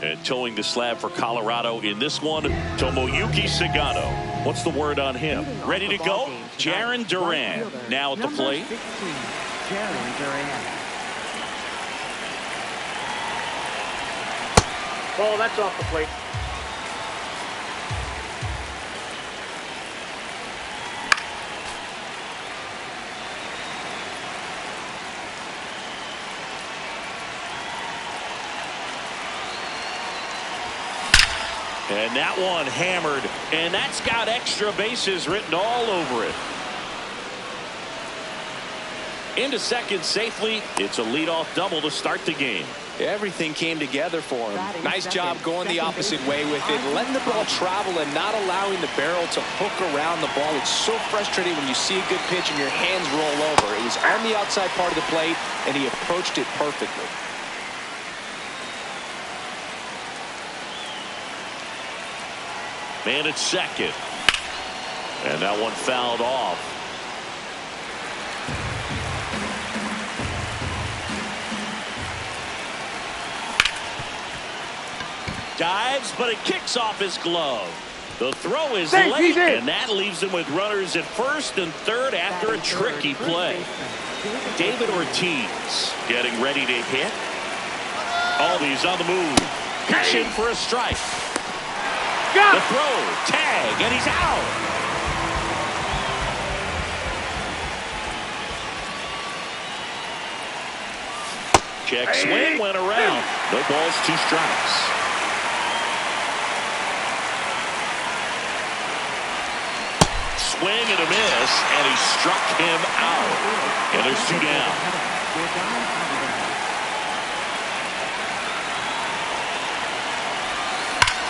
And towing the slab for Colorado in this one, Tomoyuki Sagano. What's the word on him? Ready to go? Jarren Duran now at the plate. 16, Jarren Duran. Ball, that's off the plate. And that one hammered, and that's got extra bases written all over it. Into second safely. It's a leadoff double to start the game. Everything came together for him. Nice job going the opposite way with it, letting the ball travel and not allowing the barrel to hook around the ball. It's so frustrating when you see a good pitch and your hands roll over. It was on the outside part of the plate, and he approached it perfectly. Man at second. And that one fouled off. Dives, but it kicks off his glove. The throw is late, and that leaves him with runners at first and third after a tricky play. David Ortiz getting ready to hit. Oh, he's on the move. Pitching for a strike. The throw, tag, and he's out. Check swing went around. No balls, 2 strikes. Swing and a miss, and he struck him out. And there's 2 down.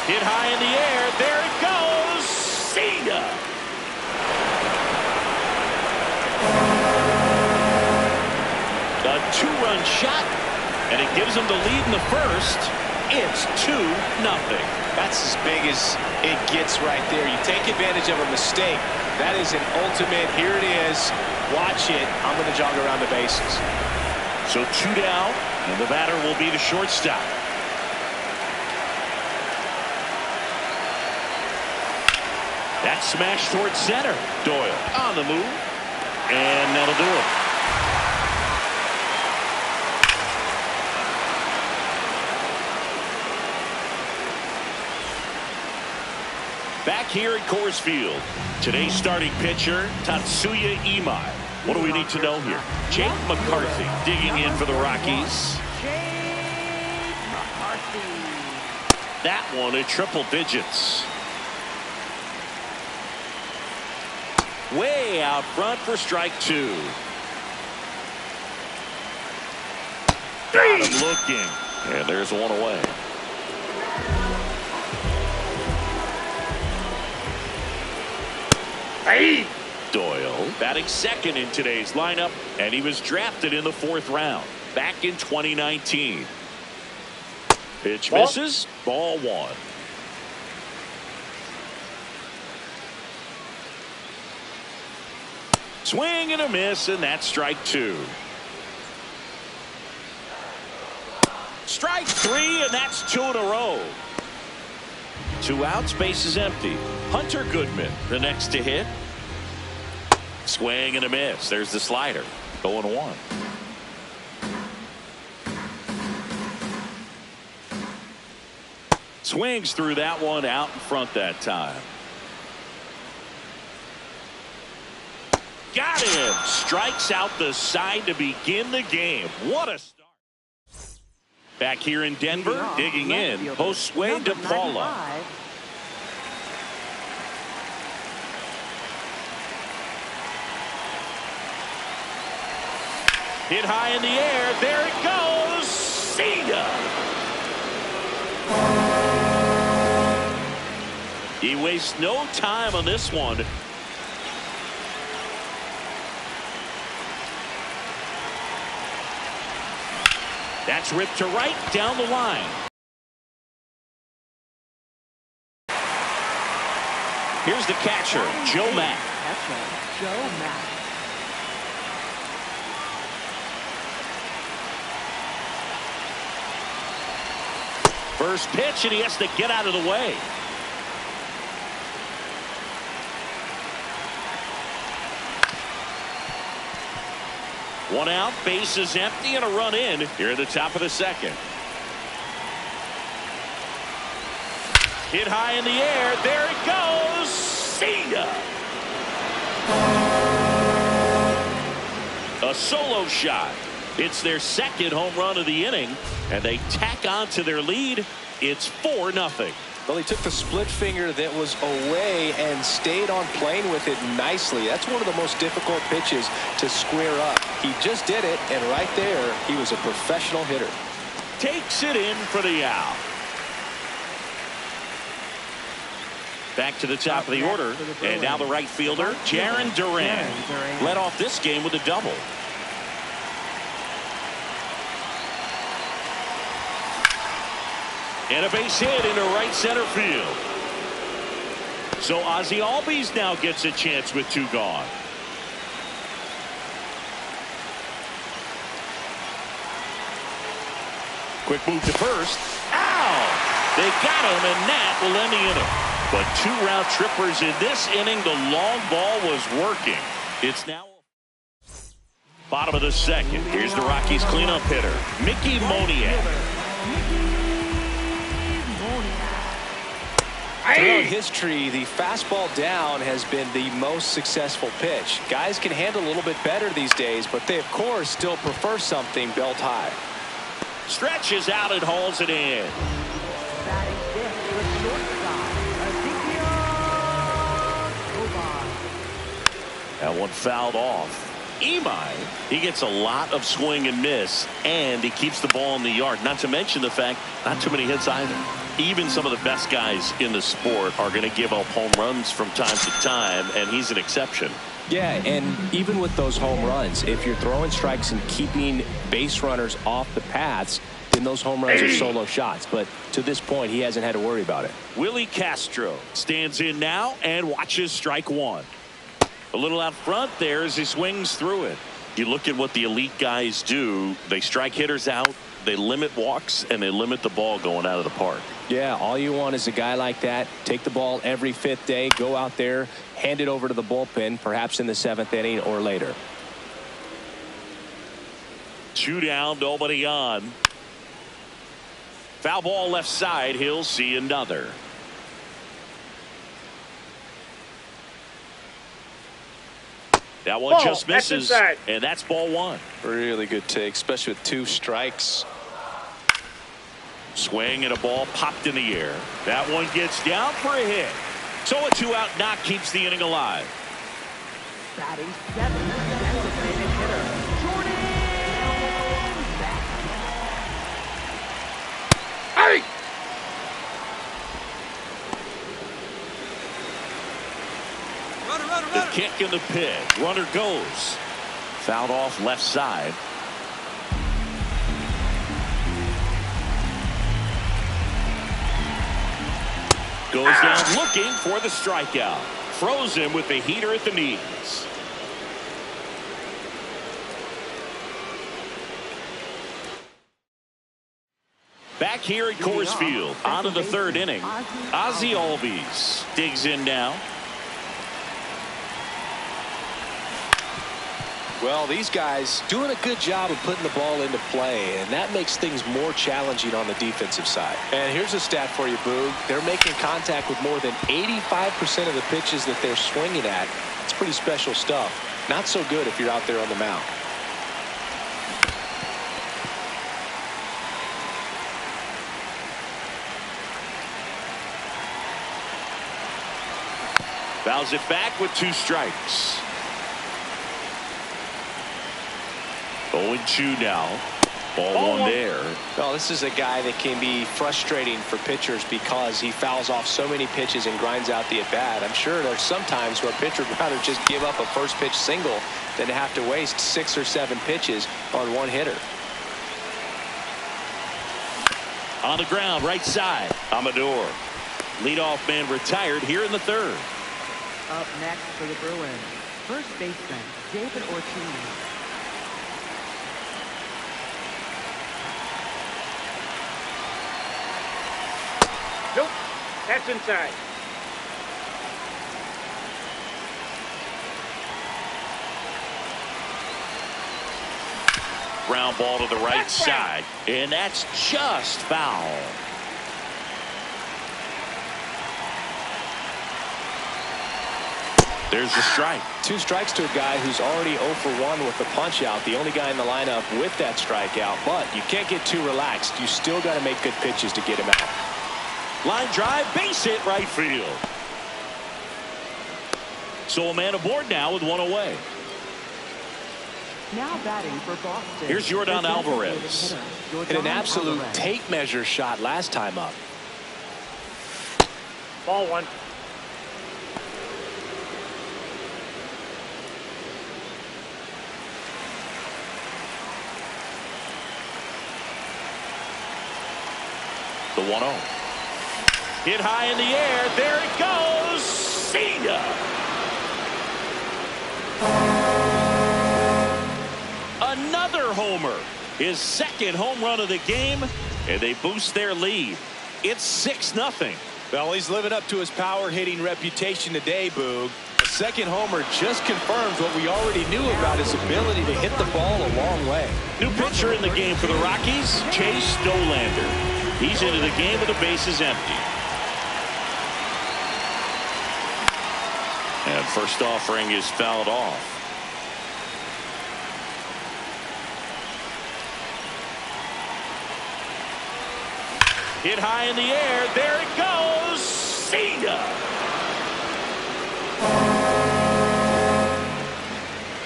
Hit high in the air. There it goes. See ya. A 2-run shot, and it gives him the lead in the first. It's 2-0. That's as big as it gets right there. You take advantage of a mistake. That is an ultimate. Here it is. Watch it. I'm going to jog around the bases. So 2 down, and the batter will be the shortstop. That smash towards center. Doyle on the move, and that'll do it. Back here at Coors Field, today's starting pitcher, Tatsuya Imai. What do we need to know here? Jake McCarthy digging in for the Rockies. Jake McCarthy. That one at triple digits. Way out front for strike 2. Got him looking. And there's one away. Doyle batting second in today's lineup, and he was drafted in the 4th round back in 2019. Pitch misses. Ball 1. Swing and a miss, and that's strike 2. Strike 3, and that's 2 in a row. 2 outs, base is empty. Hunter Goodman, the next to hit. Swing and a miss. There's the slider. 0-1. Swings through that one out in front that time. Got him. Strikes out the side to begin the game. What a start. Back here in Denver, digging in, Josue De Paula. Hit high in the air. There it goes. See ya. He wastes no time on this one. That's ripped to right down the line. Here's the catcher, Joe Mack. Joe Mack. First pitch, and he has to get out of the way. One out, base is empty, and a run in here at the top of the second. Hit high in the air. There it goes. See ya. A solo shot. It's their second home run of the inning, and they tack on to their lead. It's 4-0. Well, he took the split finger that was away and stayed on plane with it nicely. That's one of the most difficult pitches to square up. He just did it, and right there, he was a professional hitter. Takes it in for the out. Back to the top of the order, and now the right fielder, Jarren Duran, led off this game with a double. And a base hit into right center field. So Ozzie Albies now gets a chance with 2 gone. Quick move to first. Ow! They got him, and that will end the inning. But 2 round trippers in this inning. The long ball was working. It's now bottom of the second. Here's the Rockies cleanup hitter, Mickey Moniak. Throughout history, the fastball down has been the most successful pitch. Guys can handle a little bit better these days, but they, of course, still prefer something belt high. Stretches out and hauls it in. That one fouled off. Imai, he gets a lot of swing and miss, and he keeps the ball in the yard. Not to mention the fact, not too many hits either. Even some of the best guys in the sport are going to give up home runs from time to time, and he's an exception. Yeah, and even with those home runs, if you're throwing strikes and keeping base runners off the paths, then those home runs are solo shots. But to this point, he hasn't had to worry about it. Willie Castro stands in now and watches strike 1. A little out front there as he swings through it. You look at what the elite guys do. They strike hitters out, they limit walks, and they limit the ball going out of the park. Yeah, all you want is a guy like that. Take the ball every 5th day, go out there, hand it over to the bullpen, perhaps in the 7th inning or later. 2 down, nobody on. Foul ball left side. He'll see another. That one just misses, and that's ball 1. Really good take, especially with 2 strikes. Swing and a ball popped in the air. That one gets down for a hit. So a 2-out knock keeps the inning alive. Batting 7th, designated hitter, Jordan Beck. Hey! The kick in the pit. Runner goes. Fouled off left side. Goes down looking for the strikeout. Throws him with the heater at the knees. Back here at Coors Field, on to the 3rd inning. Ozzie Albies digs in now. Well, these guys doing a good job of putting the ball into play, and that makes things more challenging on the defensive side. And here's a stat for you, Boog. They're making contact with more than 85% of the pitches that they're swinging at. It's pretty special stuff. Not so good if you're out there on the mound. Fouls it back with 2 strikes. 0-2 now. Ball 1 there. Well, this is a guy that can be frustrating for pitchers because he fouls off so many pitches and grinds out the at-bat. I'm sure there's some times where a pitcher would rather just give up a first pitch single than to have to waste 6 or 7 pitches on one hitter. On the ground, right side. Amador. Leadoff man retired here in the 3rd. Up next for the Bruins, first baseman David Ortiz. Nope, that's inside. Ground ball to the right side, and that's just foul. There's the strike. 2 strikes to a guy who's already 0 for 1 with the punch out. The only guy in the lineup with that strikeout. But you can't get too relaxed. You still got to make good pitches to get him out. Line drive, base hit right field. So a man aboard now with 1 away. Now batting for Boston. Here's Jordan Alvarez. Hit an absolute tape measure shot last time up. Ball 1. The 1-0. Hit high in the air. There it goes. See ya. Another homer. His second home run of the game, and they boost their lead. It's 6-0. Well, he's living up to his power hitting reputation today, Boog. The second homer just confirms what we already knew about his ability to hit the ball a long way. New pitcher in the game for the Rockies, Chase Dollander. He's into the game with the bases empty. And first offering is fouled off. Hit high in the air. There it goes. See ya.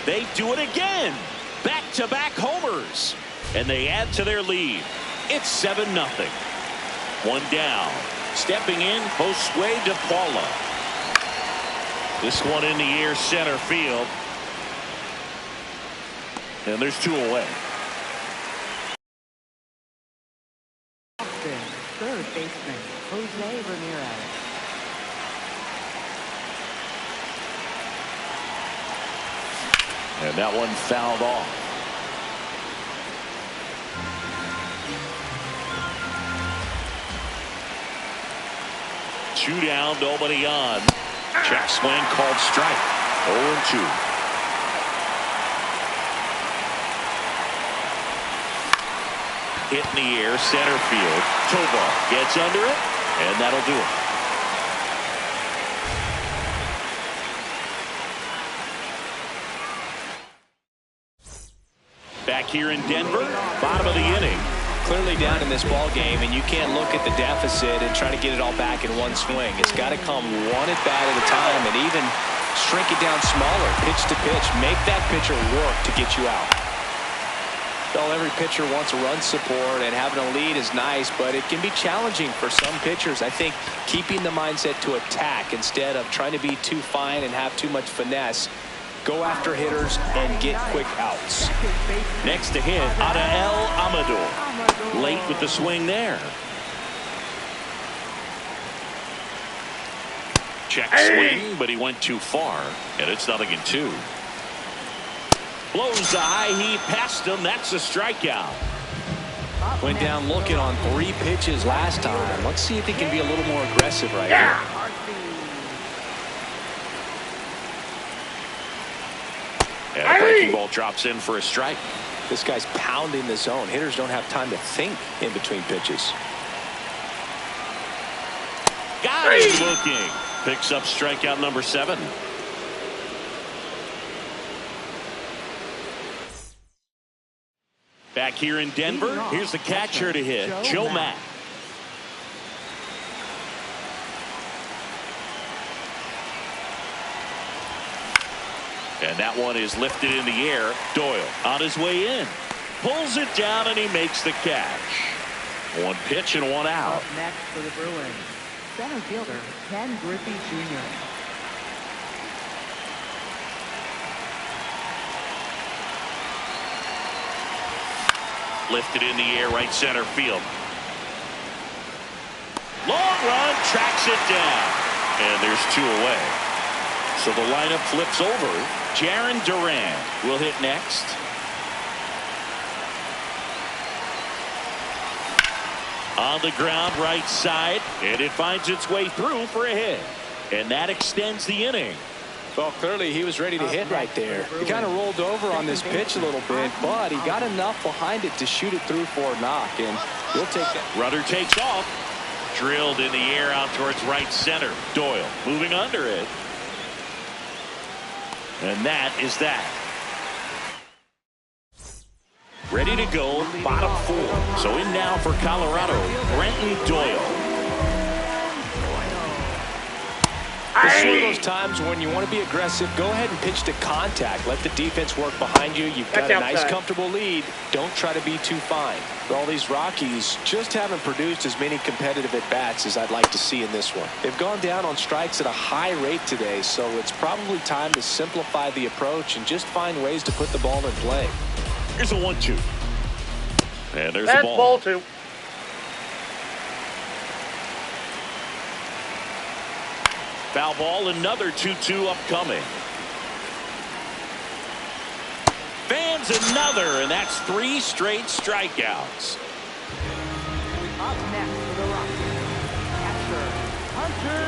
They do it again. Back-to-back homers. And they add to their lead. It's 7-0. 1 down. Stepping in, Josue De Paula. This one in the air, center field. And there's 2 away. Boston, third baseman, Jose Ramirez. And that one fouled off. Two down, nobody on. Check swing called strike. 0-2. Hit in the air, center field. Tovar gets under it, and that'll do it. Back here in Denver, bottom of the inning. Clearly down in this ball game, and you can't look at the deficit and try to get it all back in one swing. It's got to come 1 at bat at a time, and even shrink it down smaller, pitch to pitch. Make that pitcher work to get you out. Well, every pitcher wants run support, and having a lead is nice, but it can be challenging for some pitchers. I think keeping the mindset to attack instead of trying to be too fine and have too much finesse. Go after hitters and get quick outs. Next to hit, Adael Amador. Late with the swing there. Check swing, but he went too far, and it's 0-2. Blows the high heat past him. That's a strikeout. Went down looking on 3 pitches last time. Let's see if he can be a little more aggressive right here. And a breaking ball drops in for a strike. This guy's pounding the zone. Hitters don't have time to think in between pitches. Got it looking. Picks up strikeout number 7. Back here in Denver, here's the catcher to hit, Joe Mack. And that one is lifted in the air. Doyle on his way in. Pulls it down and he makes the catch. 1 pitch and 1 out. Up next for the Bruins, center fielder Ken Griffey Jr. Lifted in the air, right center field. Long run, tracks it down. And there's 2 away. So the lineup flips over. Jarren Duran will hit next. On the ground, right side, and it finds its way through for a hit. And that extends the inning. Well, clearly he was ready to hit right there. He kind of rolled over on this pitch a little bit, but he got enough behind it to shoot it through for a knock, and he'll take that. Runner takes off. Drilled in the air out towards right center. Doyle moving under it. And that is that. Ready to go, bottom 4. So in now for Colorado, Brenton Doyle. This is one of those times when you want to be aggressive, go ahead and pitch to contact. Let the defense work behind you. You've got a nice, comfortable lead. Don't try to be too fine. All these Rockies just haven't produced as many competitive at-bats as I'd like to see in this one. They've gone down on strikes at a high rate today, so it's probably time to simplify the approach and just find ways to put the ball in play. Here's a 1-2. And there's That's the ball. ball 2. Foul ball, another 2-2 upcoming. Fans another, and that's 3 straight strikeouts. Up next for the Rockies, catcher, Hunter.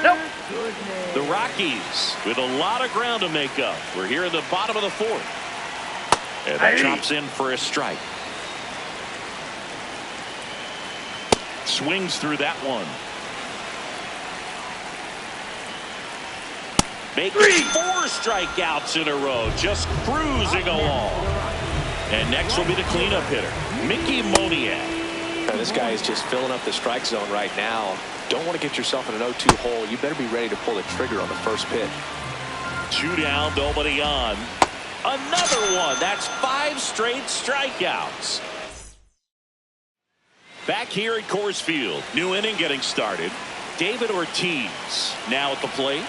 Nope. Goodness. The Rockies with a lot of ground to make up. We're here in the bottom of the 4th. And that chops in for a strike. Swings through that one. Making 4 strikeouts in a row, just cruising along. And next will be the cleanup hitter, Mickey Moniak. This guy is just filling up the strike zone right now. Don't want to get yourself in an 0-2 hole. You better be ready to pull the trigger on the first pitch. 2 down, nobody on. Another one. That's 5 straight strikeouts. Back here at Coors Field, new inning getting started. David Ortiz now at the plate.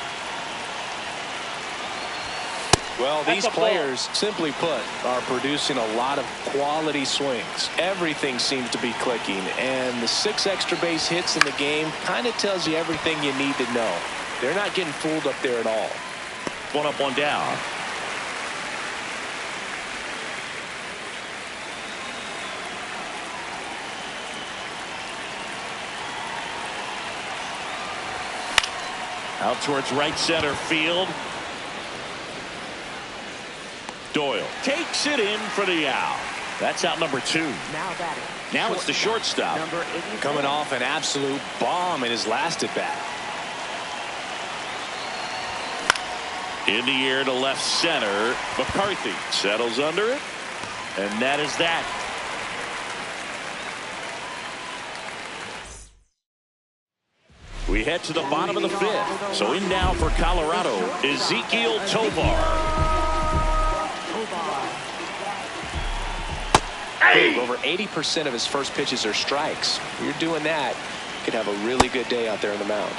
Well, these players, simply put, are producing a lot of quality swings. Everything seems to be clicking, and the 6 extra base hits in the game kind of tells you everything you need to know. They're not getting fooled up there at all. 1 up, 1 down. Out towards right center field. Doyle takes it in for the out. That's out number 2. Now batting. Now it's the shortstop. Number 87. Coming off an absolute bomb in his last at bat. In the air to left center. McCarthy settles under it. And that is that. We head to the bottom of the 5th. So in now for Colorado, Ezekiel Tovar. Over 80% of his first pitches are strikes. You're doing that, you could have a really good day out there on the mound.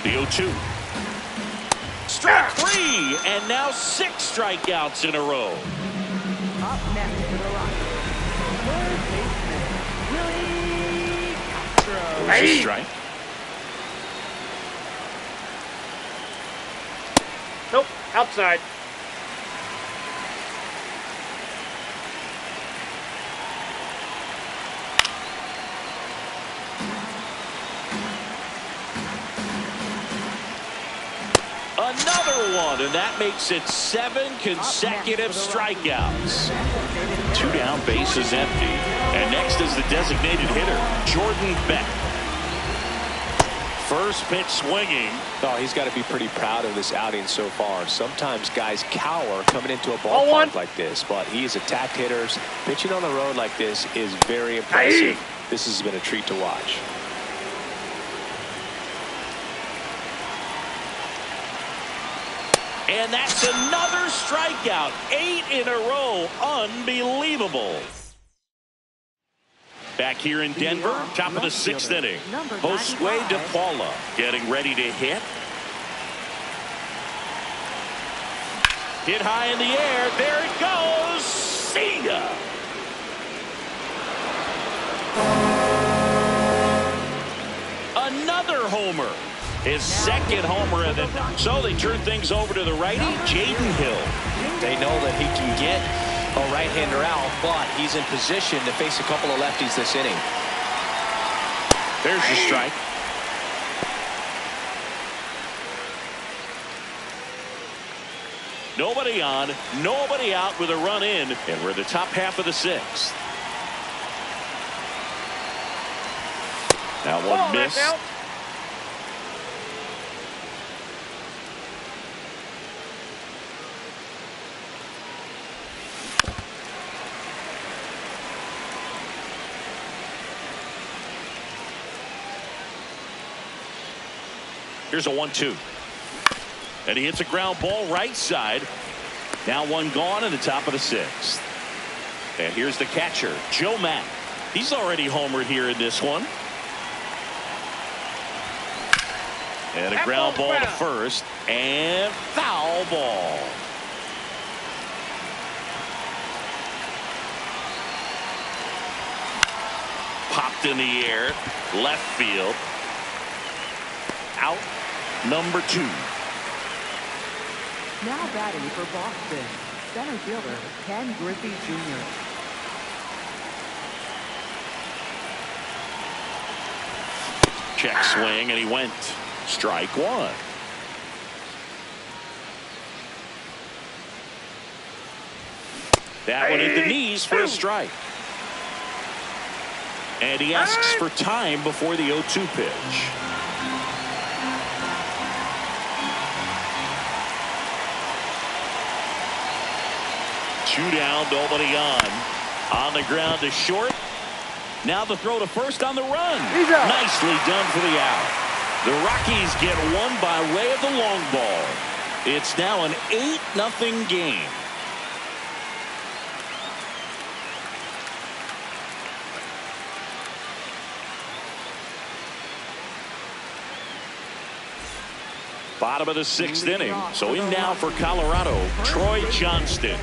The 0-2. Strike 3, and now 6 strikeouts in a row. Up next for the Rockies, third baseman, Willie Castro. There's a strike. Nope. Outside. Another one, and that makes it 7 consecutive strikeouts. 2 down, bases empty. And next is the designated hitter, Jordan Beck. First pitch swinging. Oh, he's got to be pretty proud of this outing so far. Sometimes guys cower coming into a ballpark like this, but he's attacked hitters. Pitching on the road like this is very impressive. This has been a treat to watch. And that's another strikeout. 8 in a row. Unbelievable. Back here in Denver, top of the 6th inning. Josue De Paula getting ready to hit. Hit high in the air. There it goes. See ya. Another homer. His 2nd homer of the. So they turn things over to the righty, Jaden Hill. They know that he can get A right-hander out, but he's in position to face a couple of lefties this inning. There's the strike. Nobody on, nobody out with a run in, and we're in the top half of the sixth. Now one miss. Here's a 1-2. And he hits a ground ball right side. Now one gone in the top of the sixth. And here's the catcher, Joe Mack. He's already homered here in this one. And a ground ball to first. And foul ball. Popped in the air. Left field. Out. Number 2. Now batting for Boston, center fielder Ken Griffey Jr. Check swing, and he went. Strike 1. That one hit the knees for a strike. And he asks for time before the 0-2 pitch. Two down, nobody on. On the ground to short. Now the throw to first on the run. Nicely done for the out. The Rockies get one by way of the long ball. It's now an 8-0 game. Bottom of the 6th inning. So in now for Colorado, Troy Johnston.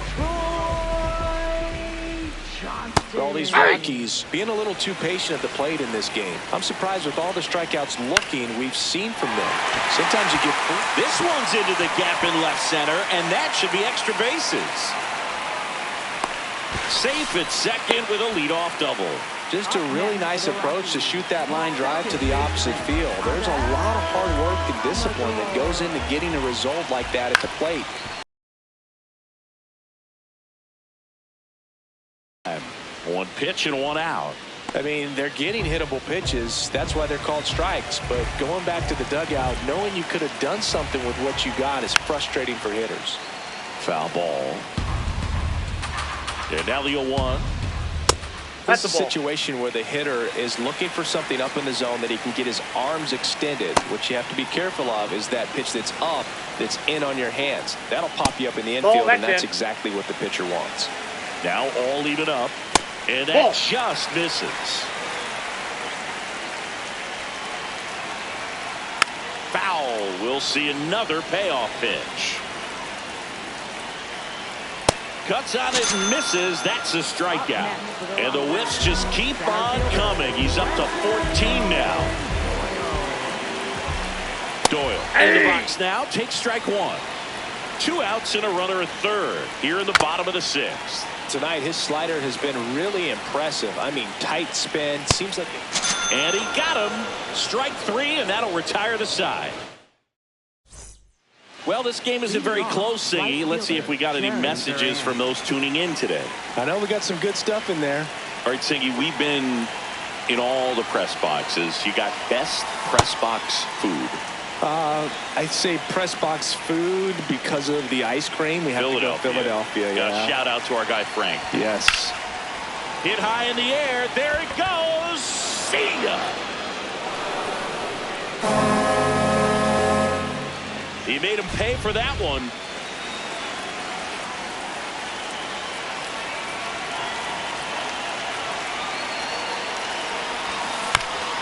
For all these Rockies being a little too patient at the plate in this game. I'm surprised with all the strikeouts looking we've seen from them. Sometimes you get this one's into the gap in left center, and that should be extra bases. Safe at second with a leadoff double. Just a really nice approach to shoot that line drive to the opposite field. There's a lot of hard work and discipline that goes into getting a result like that at the plate. One pitch and one out. I mean, they're getting hittable pitches. That's why they're called strikes. But going back to the dugout, knowing you could have done something with what you got is frustrating for hitters. Foul ball. And now the 0-1. That's a situation where the hitter is looking for something up in the zone that he can get his arms extended. What you have to be careful of is that pitch that's up, that's in on your hands. That'll pop you up in the infield, and that's exactly what the pitcher wants. Now all even up, and that just misses. Foul. We'll see another payoff pitch. Cuts on it and misses. That's a strikeout. And the whiffs just keep on coming. He's up to 14 now. Doyle in the box now. Takes strike 1. 2 outs and a runner at third here in the bottom of the 6th. Tonight, his slider has been really impressive. I mean, tight spin. Seems like. And he got him. Strike 3, and that'll retire the side. Well, this game isn't very close, Singy. Let's see if we got any messages from those tuning in today. I know we got some good stuff in there. All right, Singy, we've been in all the press boxes. You got best press box food. I'd say press box food because of the ice cream. We have to go Philadelphia. Yeah. Shout out to our guy Frank. Yes. Hit high in the air. There it goes. See ya. He made him pay for that one.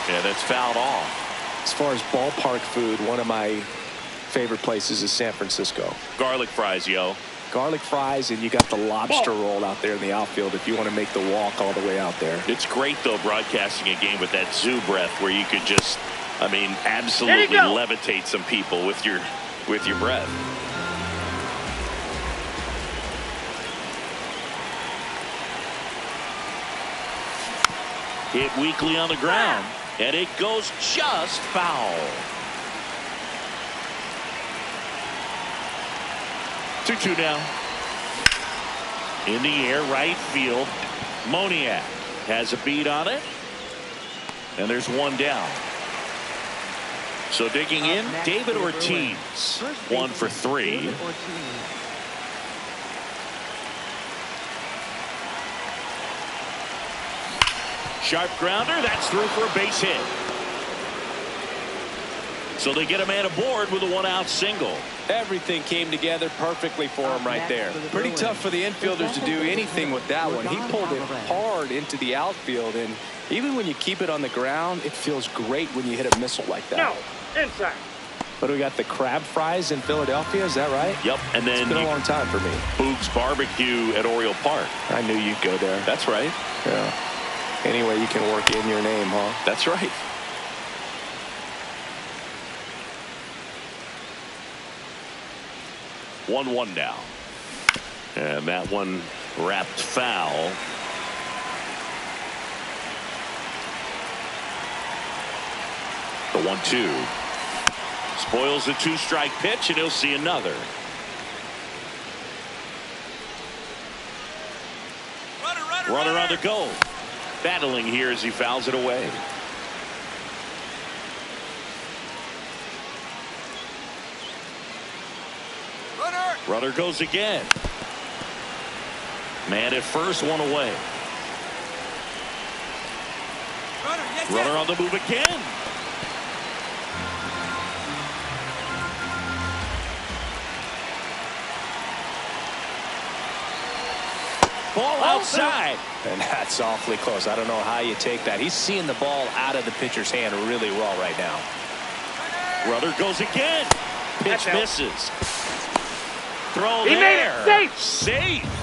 Yeah, that's fouled off. As far as ballpark food, one of my favorite places is San Francisco. Garlic fries, yo. Garlic fries, and you got the lobster roll out there in the outfield if you want to make the walk all the way out there. It's great, though, broadcasting a game with that zoo breath where you could just, I mean, absolutely levitate some people with your breath. Hit weakly on the ground, and it goes just foul. 2-2 now. In the air, right field. Moniak has a beat on it. And there's one down. So digging in, David Ortiz. 1 for 3. Sharp grounder. That's through for a base hit. So they get a man aboard with a 1-out single. Everything came together perfectly for him right there. Pretty tough for the infielders to do anything with that one. He pulled it hard into the outfield, and even when you keep it on the ground, it feels great when you hit a missile like that. No, inside. But we got the crab fries in Philadelphia, is that right? Yep, and then it's been a long time for me. Boog's Barbecue at Oriole Park. I knew you'd go there. That's right. Yeah. Anyway, you can work in your name, huh? That's right. One now. And that one wrapped foul. The 1-2. Spoils the 2-strike pitch, and he'll see another. Runner on the go. Battling here as he fouls it away. Runner goes again. Man at first, one away. Runner on the move again. Ball outside. And that's awfully close. I don't know how you take that. He's seeing the ball out of the pitcher's hand really well right now. Runner goes again. Pitch misses. Throw he there. made it safe. Safe.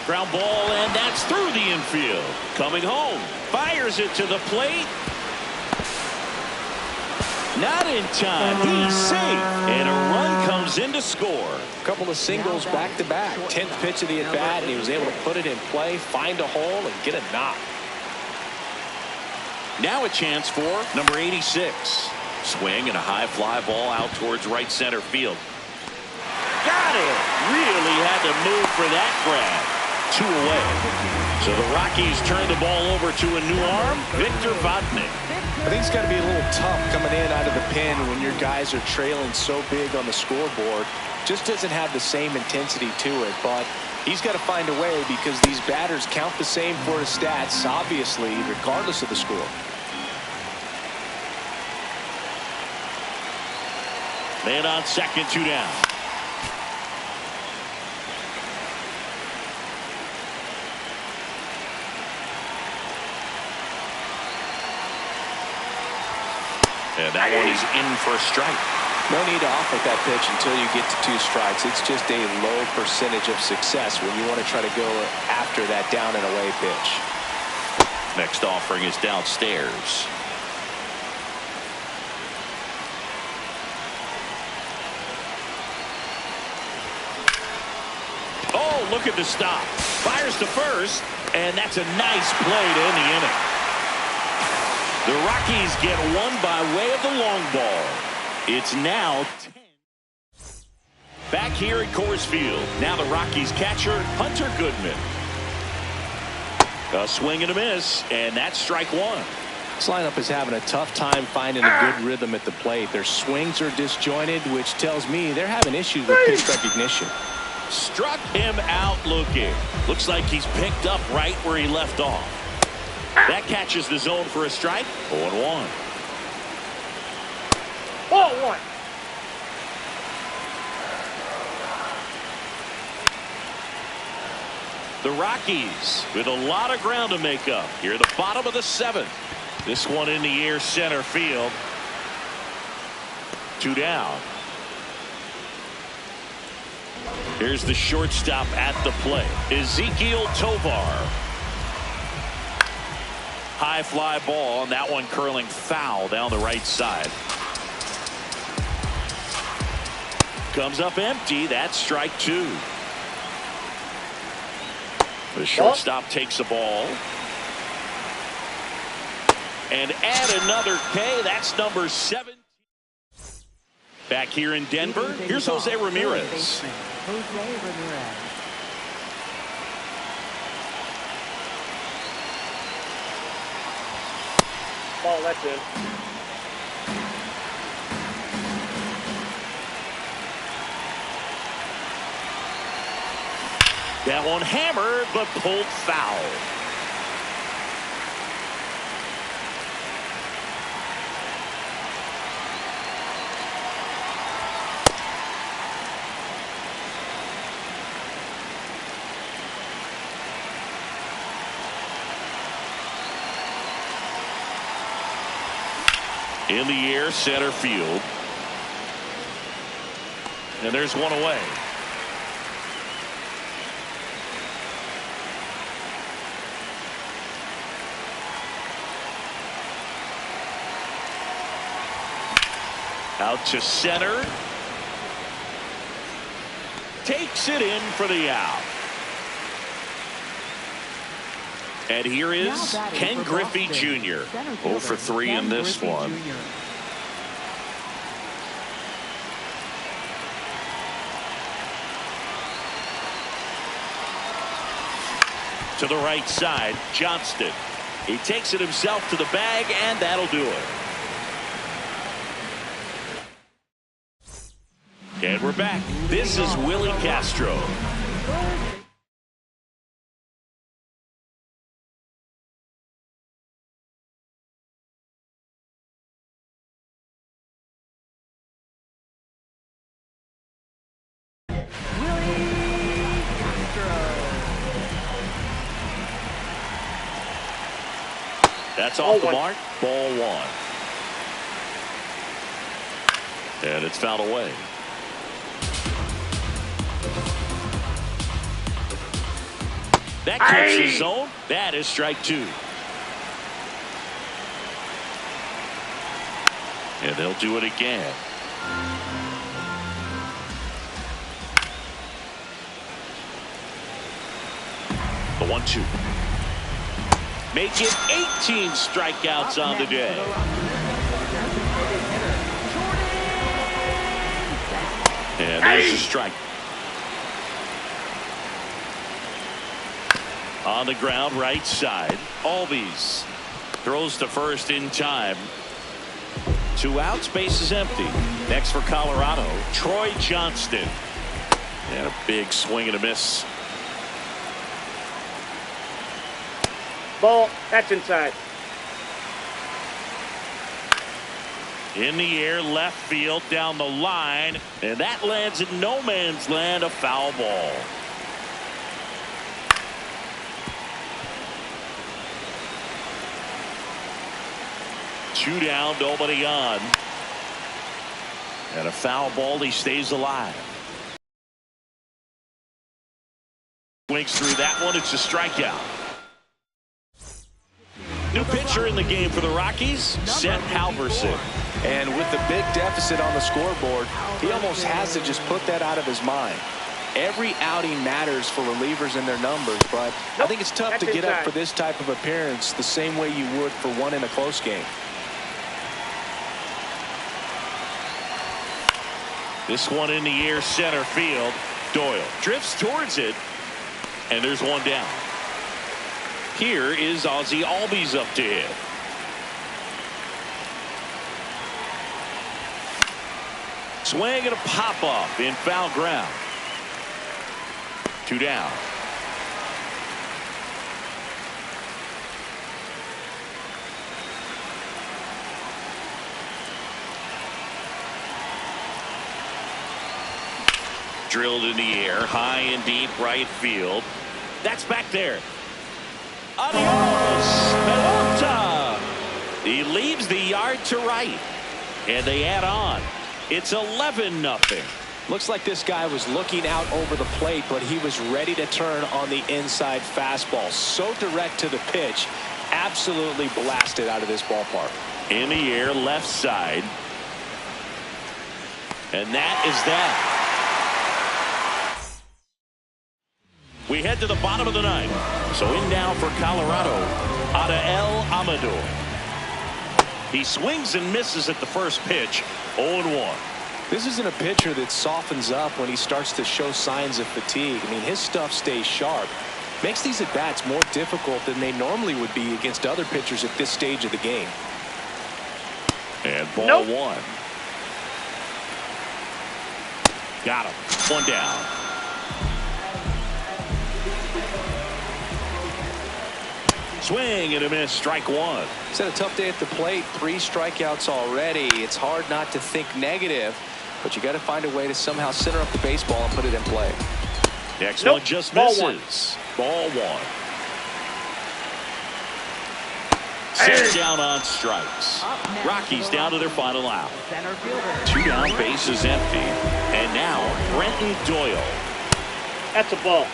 Ground ball, and that's through the infield. Coming home. Fires it to the plate. Not in time. He's safe. And a run comes in to score. A couple of singles back-to-back. 10th pitch of the at-bat, and he was able to put it in play, find a hole, and get a knock. Now a chance for number 86. Swing and a high fly ball out towards right center field. Got it. Really had to move for that grab. 2 away. So the Rockies turn the ball over to a new arm, Victor Vodnik. I think it's got to be a little tough coming in out of the pen when your guys are trailing so big on the scoreboard. Just doesn't have the same intensity to it, but he's got to find a way because these batters count the same for his stats, obviously, regardless of the score. Man on second, 2 down. And that one is in for a strike. No need to offer that pitch until you get to 2 strikes. It's just a low percentage of success when you want to try to go after that down and away pitch. Next offering is downstairs. Oh, look at the stop. Fires to first, and that's a nice play to end the inning. The Rockies get one by way of the long ball. It's now 10. Back here at Coors Field. Now the Rockies catcher, Hunter Goodman. A swing and a miss, and that's strike 1. This lineup is having a tough time finding a good rhythm at the plate. Their swings are disjointed, which tells me they're having issues with pitch recognition. Struck him out looking. Looks like he's picked up right where he left off. That catches the zone for a strike. 0-1. 0-1. The Rockies with a lot of ground to make up here at the bottom of the 7th. This one in the air center field. 2 down. Here's the shortstop at the plate, Ezekiel Tovar. High fly ball, and that one curling foul down the right side. comes up empty. That's strike 2. The shortstop takes the ball. And add another K. That's number 7. Back here in Denver, here's Jose Ramirez. Jose Ramirez. Ball, that's in. That one hammered, but pulled foul. In the air, center field. And there's one away. Out to center. Takes it in for the out. And here is Ken Griffey Jr. 0 for 3 in this one. To the right side, Johnston. He takes it himself to the bag, and that'll do it. And we're back. This is Willie Castro. That's off the mark. Ball 1. And it's fouled away. That keeps the zone. That is strike 2. And they'll do it again. The 1-2. Make it 18 strikeouts on the day. And there's a strike. On the ground, right side. Albies throws to first in time. 2 outs, base is empty. Next for Colorado, Troy Johnston. And a big swing and a miss. Ball, that's inside. In the air, left field, down the line, and that lands in no man's land, a foul ball. Two down, nobody on. And a foul ball, he stays alive. Swings through that one, it's a strikeout. New pitcher in the game for the Rockies, Seth Halverson. And with the big deficit on the scoreboard, he almost has to just put that out of his mind. Every outing matters for relievers and their numbers, but I think it's tough to get up for this type of appearance the same way you would for one in a close game. This one in the air, center field. Doyle drifts towards it, and there's one down. Here is Ozzie Albies up to hit. Swing and a pop-up in foul ground. 2 down. Drilled in the air, high and deep right field. That's back there. Adios, Pelota. He leaves the yard to right, and they add on. It's 11-0. Looks like this guy was looking out over the plate, but he was ready to turn on the inside fastball. So direct to the pitch, absolutely blasted out of this ballpark. In the air, left side. And that is that. We head to the bottom of the ninth. So in now for Colorado, Adael Amador. He swings and misses at the first pitch, 0-1. This isn't a pitcher that softens up when he starts to show signs of fatigue. I mean, his stuff stays sharp. Makes these at-bats more difficult than they normally would be against other pitchers at this stage of the game. And ball one. Got him. One down. Swing and a miss. Strike one. He's had a tough day at the plate. 3 strikeouts already. It's hard not to think negative, but you got to find a way to somehow center up the baseball and put it in play. Next one just misses. Ball one. Set down on strikes. Rockies down to their final out. Center fielder. 2 down, bases empty. And now Brenton Doyle. That's a ball.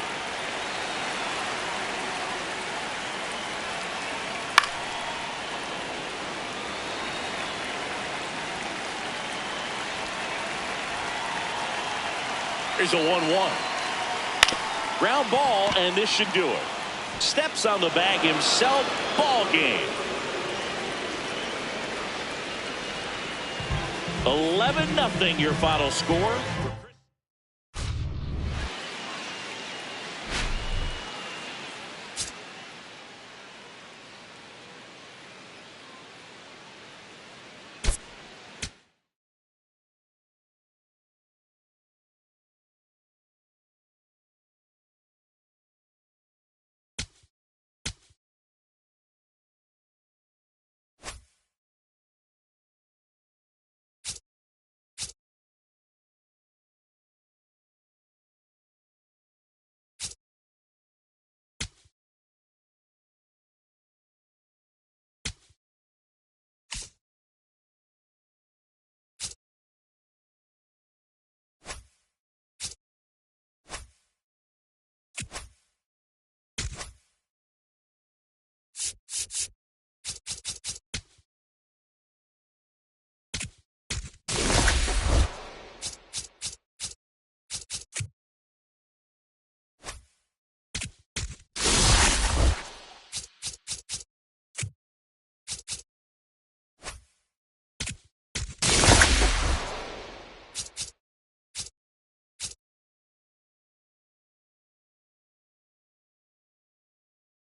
Here's a 1-1. Ground ball, and this should do it. Steps on the bag himself. Ball game. 11-0 your final score.